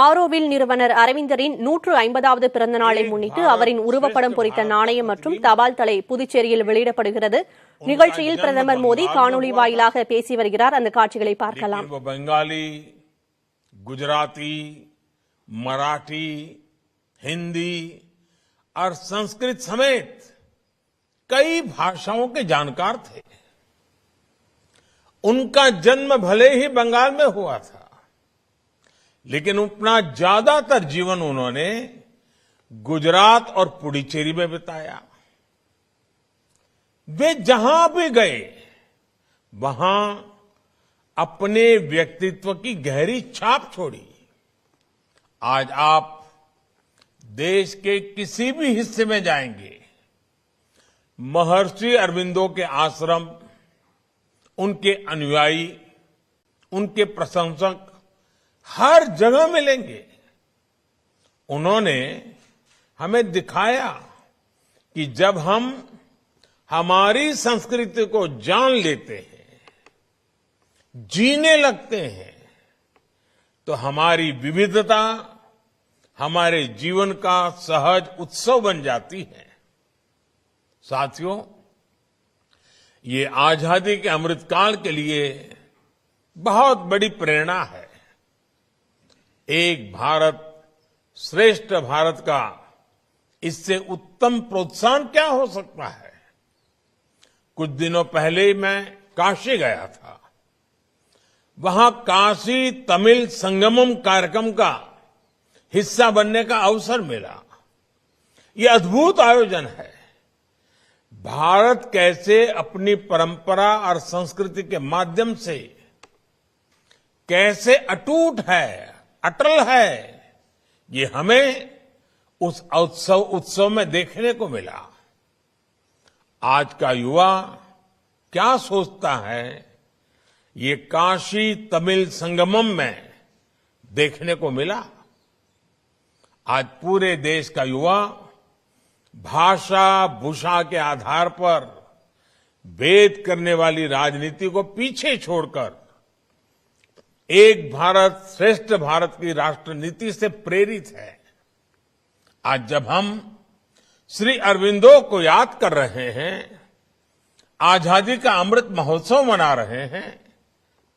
ஆரோவில் நிறுவனர் அரவிந்தரின் 150வது பிறந்த நாளை முன்னிட்டு அவரின் உருவப்படம் பொறித்த நாணயம் மற்றும் தபால் தலை புதுச்சேரியில் வெளியிடப்படுகிறது. நிகழ்ச்சியில் பிரதமர் மோடி காணொலி வாயிலாக பேசி வருகிறார். அந்த காட்சிகளை பார்க்கலாம். बंगाली, गुजराती, मराठी, हिंदी और संस्कृत समेत कई भाषाओं के जानकार थे। उनका जन्म भले ही बंगाल में हुआ था, लेकिन अपना ज्यादातर जीवन उन्होंने गुजरात और पुडुचेरी में बिताया। वे जहां भी गए वहां अपने व्यक्तित्व की गहरी छाप छोड़ी। आज आप देश के किसी भी हिस्से में जाएंगे, महर्षि अरविंदो के आश्रम, उनके अनुयायी, उनके प्रशंसक हर जगह मिलेंगे। उन्होंने हमें दिखाया कि जब हम हमारी संस्कृति को जान लेते हैं, जीने लगते हैं, तो हमारी विविधता हमारे जीवन का सहज उत्सव बन जाती है। साथियों, ये आजादी के अमृतकाल के लिए बहुत बड़ी प्रेरणा है। एक भारत श्रेष्ठ भारत का इससे उत्तम प्रोत्साहन क्या हो सकता है। कुछ दिनों पहले मैं काशी गया था। वहां काशी तमिल संगमम कार्यक्रम का हिस्सा बनने का अवसर मिला। ये अद्भुत आयोजन है। भारत कैसे अपनी परंपरा और संस्कृति के माध्यम से कैसे अटूट है, अटल है, ये हमें उस उत्सव में देखने को मिला। आज का युवा क्या सोचता है, ये काशी तमिल संगमम में देखने को मिला। आज पूरे देश का युवा भाषा भूषा के आधार पर भेद करने वाली राजनीति को पीछे छोड़कर एक भारत श्रेष्ठ भारत की राष्ट्र नीति से प्रेरित है। आज जब हम श्री अरविंदो को याद कर रहे हैं, आजादी का अमृत महोत्सव मना रहे हैं,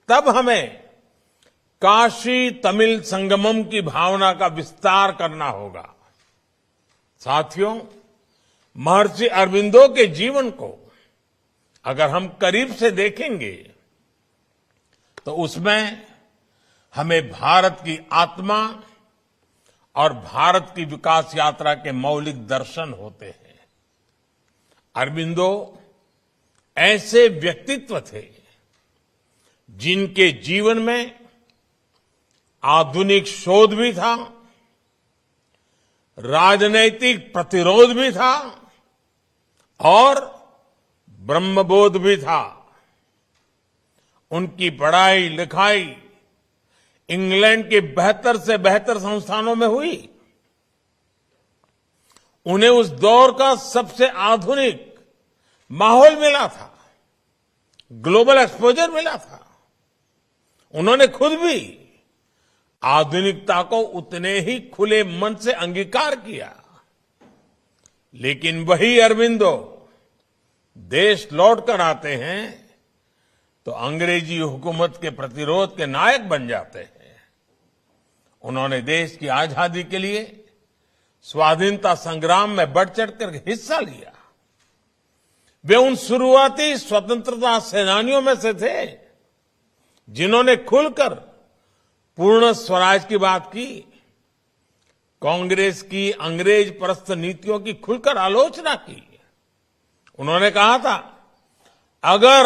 तब हमें काशी तमिल संगमम की भावना का विस्तार करना होगा। साथियों, महर्षि अरविंदो के जीवन को अगर हम करीब से देखेंगे तो उसमें हमें भारत की आत्मा और भारत की विकास यात्रा के मौलिक दर्शन होते हैं। अरविंदो ऐसे व्यक्तित्व थे जिनके जीवन में आधुनिक शोध भी था, राजनैतिक प्रतिरोध भी था और ब्रह्मबोध भी था। उनकी पढ़ाई लिखाई इंग्लैंड के बेहतर से बेहतर संस्थानों में हुई। उन्हें उस दौर का सबसे आधुनिक माहौल मिला था, ग्लोबल एक्सपोजर मिला था। उन्होंने खुद भी आधुनिकता को उतने ही खुले मन से अंगीकार किया। लेकिन वही अरविंदो देश लौट कर आते हैं तो अंग्रेजी हुकूमत के प्रतिरोध के नायक बन जाते हैं। उन्होंने देश की आजादी के लिए स्वाधीनता संग्राम में बढ़ चढ़कर हिस्सा लिया। वे उन शुरुआती स्वतंत्रता सेनानियों में से थे जिन्होंने खुलकर पूर्ण स्वराज की बात की। कांग्रेस की अंग्रेज परस्त नीतियों की खुलकर आलोचना की। उन्होंने कहा था, अगर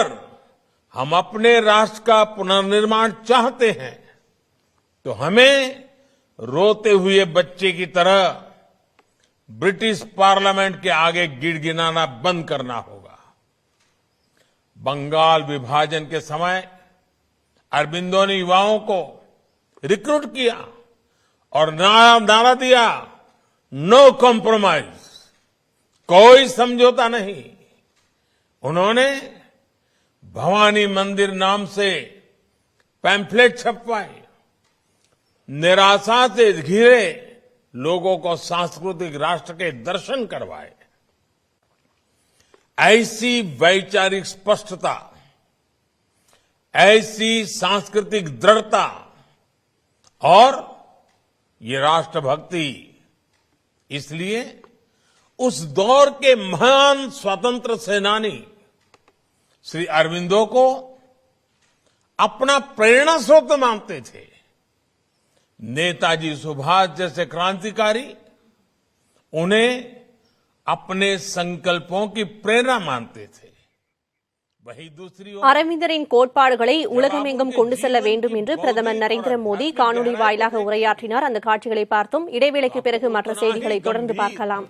हम अपने राष्ट्र का पुनर्निर्माण चाहते हैं तो हमें रोते हुए बच्चे की तरह ब्रिटिश पार्लियामेंट के आगे गिड़गिड़ाना बंद करना होगा। बंगाल विभाजन के समय अरबिंदो ने युवाओं को रिक्रूट किया और नारा दिया, नो कॉम्प्रोमाइज, कोई समझौता नहीं। उन्होंने भवानी मंदिर नाम से पैम्फलेट छपवाए, निराशा से घिरे लोगों को सांस्कृतिक राष्ट्र के दर्शन करवाए। ऐसी वैचारिक स्पष्टता, ऐसी सांस्कृतिक दृढ़ता और ये राष्ट्रभक्ति, इसलिए उस दौर के महान स्वतंत्र सेनानी श्री अरबिंदो को अपना प्रेरणा स्रोत मानते थे। नेताजी सुभाष जैसे क्रांतिकारी उन्हें अपने संकल्पों की प्रेरणा मानते थे। वही दूसरी ओर அரவிந்தரின் கோட்பாடுகளை உலகமெங்கும் கொண்டு செல்ல வேண்டும் என்று பிரதமர் நரேந்திர மோடி காணொலி வாயிலாக உரையாற்றினார். அந்த காட்சிகளை பார்த்தோம். இடைவேளைக்கு பிறகு மற்ற செய்திகளை தொடர்ந்து பார்க்கலாம்.